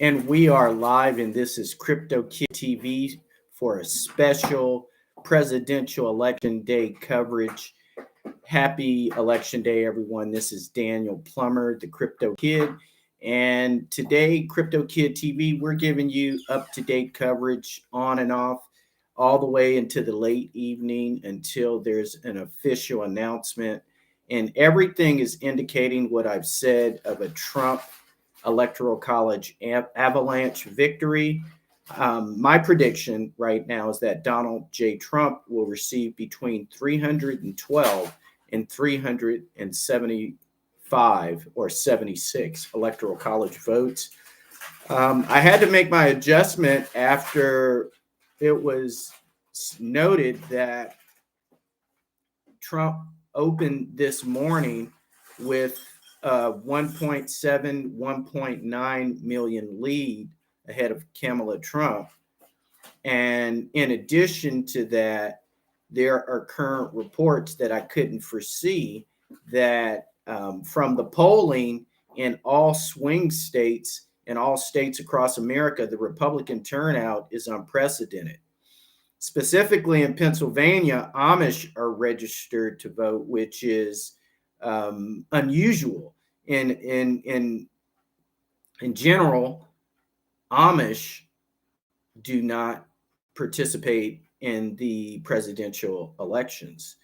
And we are live, and this is Crypto Kid TV for a special presidential election day coverage. Happy election day, everyone. This is Daniel Plummer, the Crypto Kid. And today, Crypto Kid TV, we're giving you up to date coverage on and off all the way into the late evening until there's an official announcement. And everything is indicating what I've said of a Trump Electoral College Avalanche victory. My prediction right now is that Donald J. Trump will receive between 312 and 375 or 76 Electoral College votes. I had to make my adjustment after it was noted that Trump opened this morning with 1.7, 1.9 million lead ahead of Kamala Trump. And in addition to that, there are current reports that I couldn't foresee that from the polling in all swing states and all states across America, the Republican turnout is unprecedented. Specifically in Pennsylvania, Amish are registered to vote, which is unusual. In general, Amish do not participate in the presidential elections.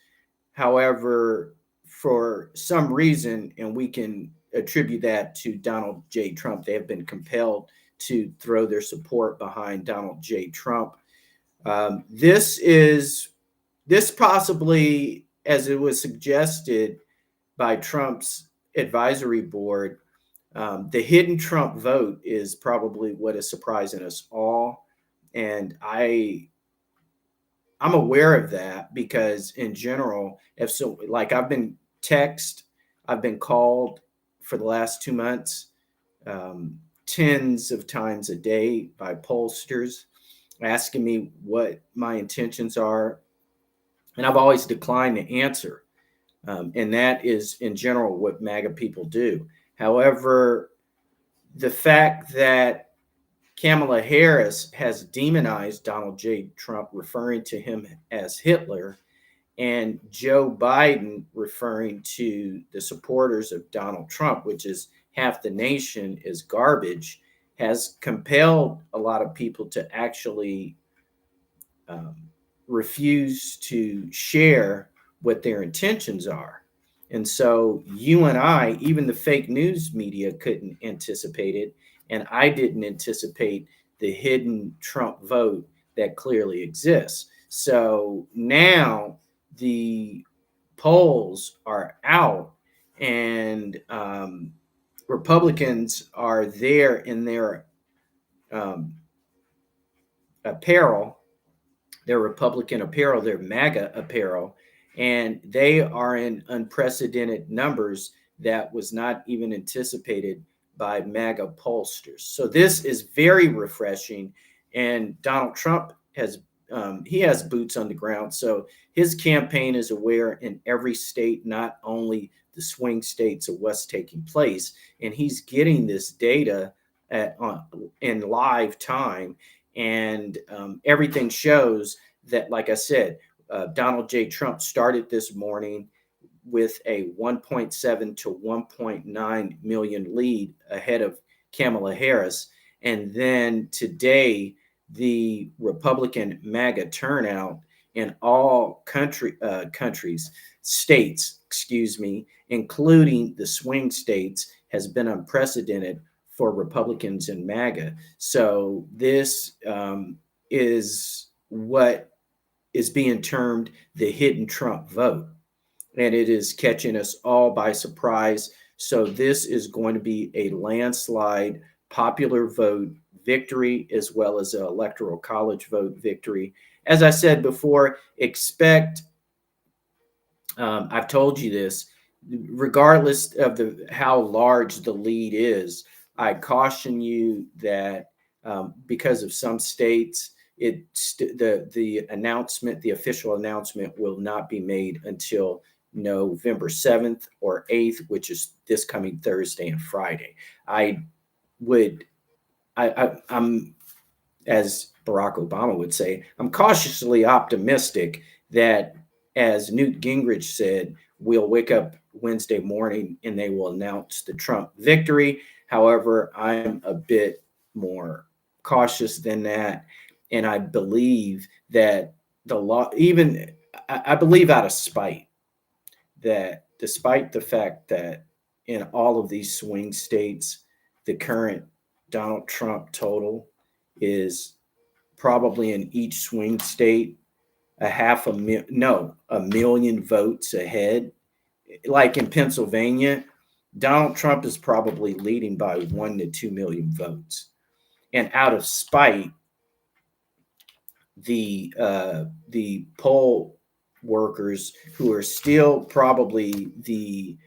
However, for some reason, and we can attribute that to Donald J. Trump, they have been compelled to throw their support behind Donald J. Trump. This possibly, as it was suggested by Trump's advisory board, the hidden Trump vote is probably what is surprising us all. And I'm aware of that because in general, if so, like I've been called for the last 2 months, tens of times a day by pollsters asking me what my intentions are. And I've always declined to answer. And that is in general what MAGA people do. However, the fact that Kamala Harris has demonized Donald J. Trump, referring to him as Hitler, and Joe Biden referring to the supporters of Donald Trump, which is half the nation, is garbage, has compelled a lot of people to actually refuse to share what their intentions are. And so you and I, even the fake news media, couldn't anticipate it. And I didn't anticipate the hidden Trump vote that clearly exists. So now the polls are out, and Republicans are there in their um, apparel, their Republican apparel, their MAGA apparel, and they are in unprecedented numbers that was not even anticipated by MAGA pollsters. So this is very refreshing, and Donald Trump he has boots on the ground, so his campaign is aware in every state, not only the swing states of what's taking place, and he's getting this data in live time, and everything shows that, like I said, Donald J. Trump started this morning with a 1.7 to 1.9 million lead ahead of Kamala Harris. And then today, the Republican MAGA turnout in all states, including the swing states, has been unprecedented for Republicans and MAGA. So this is what is being termed the hidden Trump vote, and it is catching us all by surprise. So this is going to be a landslide popular vote victory, as well as an electoral college vote victory. As I said before, I've told you this, regardless of how large the lead is, I caution you that because of some states, the announcement, the official announcement, will not be made until November 7th or 8th, which is this coming Thursday and Friday. I I'm, as Barack Obama would say, I'm cautiously optimistic that, as Newt Gingrich said, we'll wake up Wednesday morning and they will announce the Trump victory. However, I'm a bit more cautious than that. And I believe that the law, even I believe out of spite, that despite the fact that in all of these swing states, the current Donald Trump total is probably in each swing state a million votes ahead. Like in Pennsylvania, Donald Trump is probably leading by 1 to 2 million votes. And out of spite, the poll workers, who are still probably the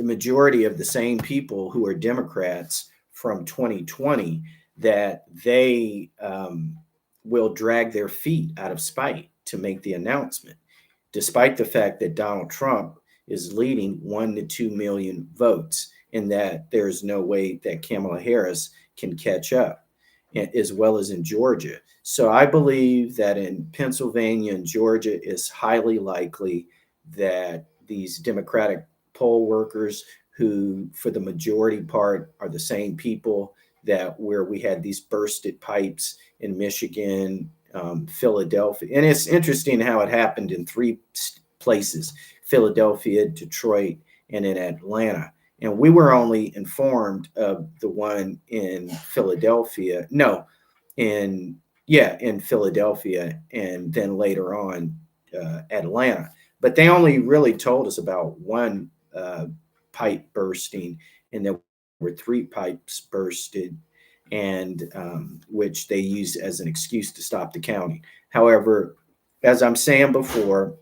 majority of the same people who are Democrats from 2020, that they will drag their feet out of spite to make the announcement, despite the fact that Donald Trump is leading 1 to 2 million votes, and that there's no way that Kamala Harris can catch up, as well as in Georgia. So I believe that in Pennsylvania and Georgia, it's highly likely that these Democratic poll workers, who for the majority part are the same people that where we had these bursted pipes in Michigan, Philadelphia. And it's interesting how it happened in three places: Philadelphia, Detroit, and in Atlanta. And we were only informed of the one in Philadelphia. No, in in Philadelphia, and then later on Atlanta. But they only really told us about one pipe bursting, and there were three pipes bursted, and which they used as an excuse to stop the counting. However, as I'm saying before,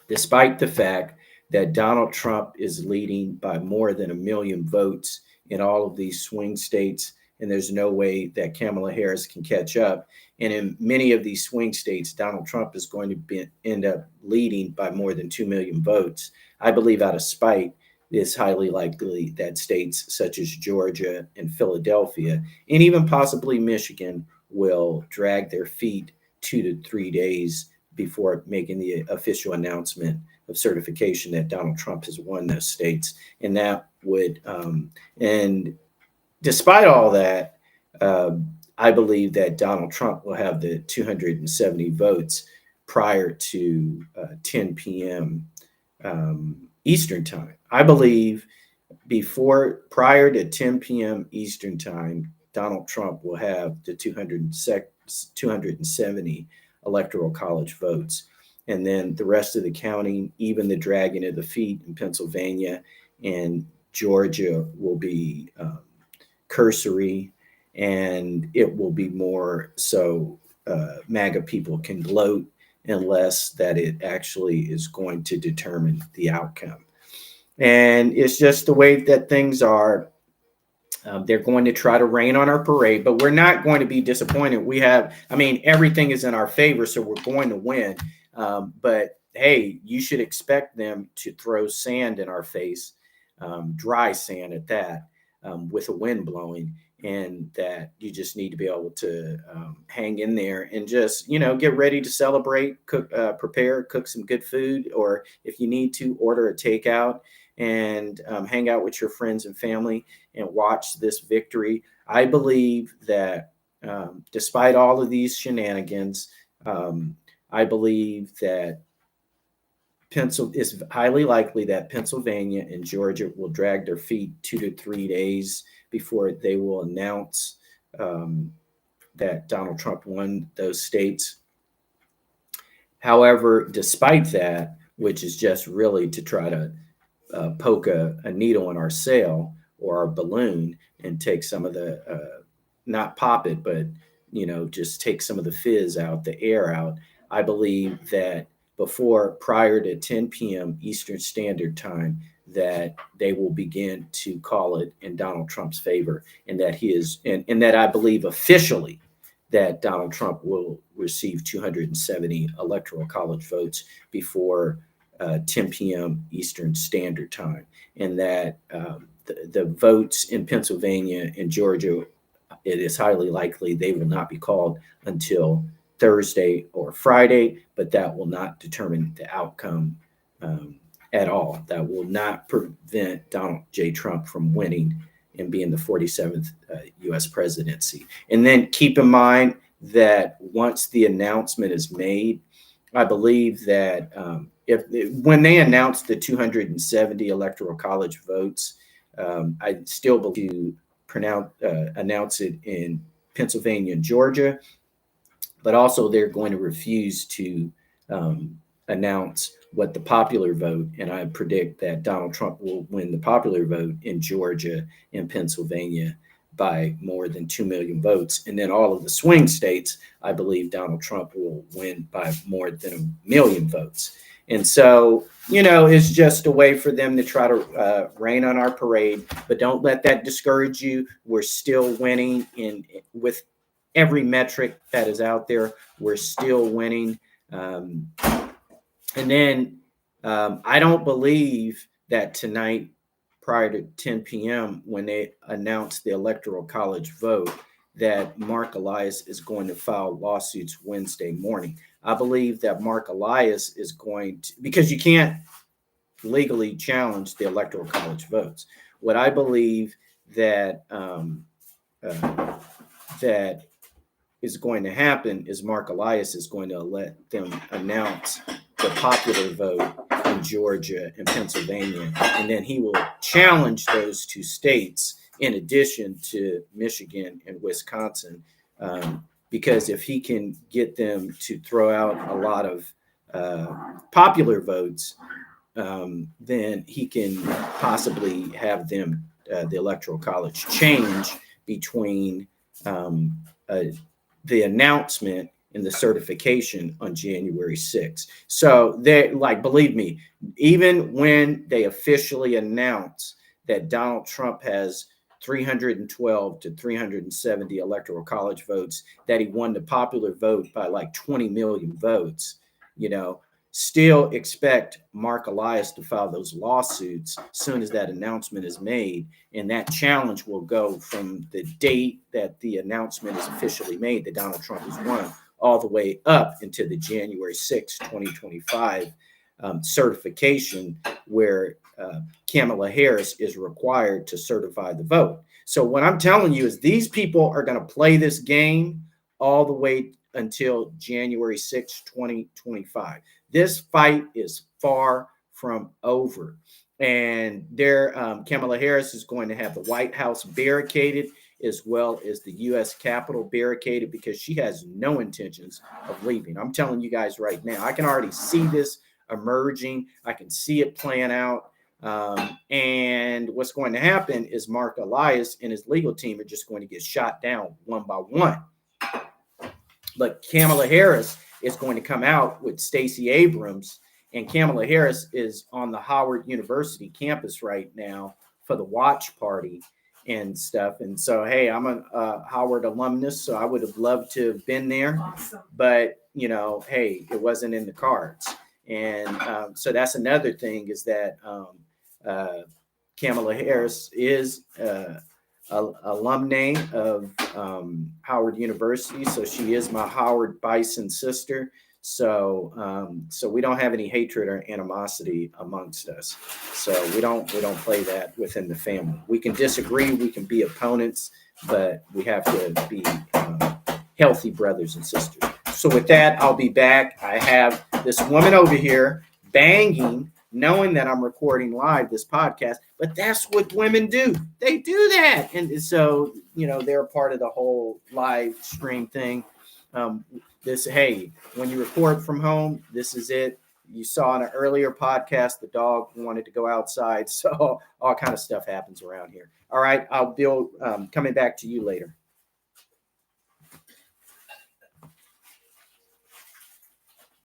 despite the fact that Donald Trump is leading by more than 1 million votes in all of these swing states, and there's no way that Kamala Harris can catch up. And in many of these swing states, Donald Trump is going to end up leading by more than 2 million votes. I believe out of spite, it's highly likely that states such as Georgia and Philadelphia, and even possibly Michigan, will drag their feet 2 to 3 days before making the official announcement of certification that Donald Trump has won those states. And that would, and despite all that, I believe that Donald Trump will have the 270 votes prior to 10 p.m. Eastern time. I believe prior to 10 p.m. Eastern time, Donald Trump will have the 270 electoral college votes. And then the rest of the counting, even the dragging of the feet in Pennsylvania and Georgia, will be cursory, and it will be more so MAGA people can gloat, unless that it actually is going to determine the outcome. And it's just the way that things are. They're going to try to rain on our parade, but we're not going to be disappointed. Everything is in our favor, so we're going to win. But hey, you should expect them to throw sand in our face, dry sand at that, with a wind blowing, and that you just need to be able to hang in there and just, get ready to celebrate, cook some good food, or if you need to, order a takeout and hang out with your friends and family and watch this victory. I believe that despite all of these shenanigans, I believe that it's highly likely that Pennsylvania and Georgia will drag their feet 2 to 3 days before they will announce that Donald Trump won those states. However, despite that, which is just really to try to poke a needle in our sail or our balloon and take some of the, not pop it, but, just take some of the fizz out, the air out. I believe that prior to 10 p.m. Eastern Standard Time, that they will begin to call it in Donald Trump's favor, and that and that I believe officially that Donald Trump will receive 270 electoral college votes before 10 p.m. Eastern Standard Time, and that the votes in Pennsylvania and Georgia it is highly likely they will not be called until Thursday or Friday, but that will not determine the outcome at all. That will not prevent Donald J. Trump from winning and being the 47th U.S. presidency. And then keep in mind that once the announcement is made, I believe that when they announced the 270 electoral college votes, I still believe to announce it in Pennsylvania and Georgia, but also they're going to refuse to announce what the popular vote, and I predict that Donald Trump will win the popular vote in Georgia and Pennsylvania by more than 2 million votes. And then all of the swing states, I believe Donald Trump will win by more than 1 million votes. And so, it's just a way for them to try to rain on our parade, but don't let that discourage you. We're still winning with every metric that is out there. We're still winning. And then I don't believe that tonight, prior to 10 p.m., when they announced the Electoral College vote, that Mark Elias is going to file lawsuits Wednesday morning. I believe that Mark Elias is going to, because you can't legally challenge the Electoral College votes. What I believe that that is going to happen is Mark Elias is going to let them announce the popular vote in Georgia and Pennsylvania, and then he will challenge those two states in addition to Michigan and Wisconsin, because if he can get them to throw out a lot of popular votes, then he can possibly have them, the Electoral College, change between the announcement and the certification on January 6th. So they, believe me, even when they officially announce that Donald Trump has 312 to 370 electoral college votes, that he won the popular vote by 20 million votes, still expect Mark Elias to file those lawsuits as soon as that announcement is made. And that challenge will go from the date that the announcement is officially made that Donald Trump has won all the way up into the January 6, 2025 certification, where Kamala Harris is required to certify the vote. So what I'm telling you is these people are going to play this game all the way until January 6, 2025. This fight is far from over. And Kamala Harris is going to have the White House barricaded, as well as the U.S. Capitol barricaded, because she has no intentions of leaving. I'm telling you guys right now, I can already see this emerging. I can see it playing out. And what's going to happen is Mark Elias and his legal team are just going to get shot down one by one. But Kamala Harris is going to come out with Stacey Abrams, and Kamala Harris is on the Howard University campus right now for the watch party and stuff. And so, hey, I'm a Howard alumnus, so I would have loved to have been there. Awesome. But, hey, it wasn't in the cards. And so that's another thing, is that Kamala Harris is alumni of Howard University, so she is my Howard Bison sister. So we don't have any hatred or animosity amongst us. So we don't play that within the family. We can disagree, we can be opponents, but we have to be healthy brothers and sisters. So with that, I'll be back. I have this woman over here banging, knowing that I'm recording live this podcast, but that's what women do. They do that. And so, they're a part of the whole live stream thing. Hey, when you record from home, this is it. You saw in an earlier podcast, the dog wanted to go outside. So all kind of stuff happens around here. All right. I'll be coming back to you later.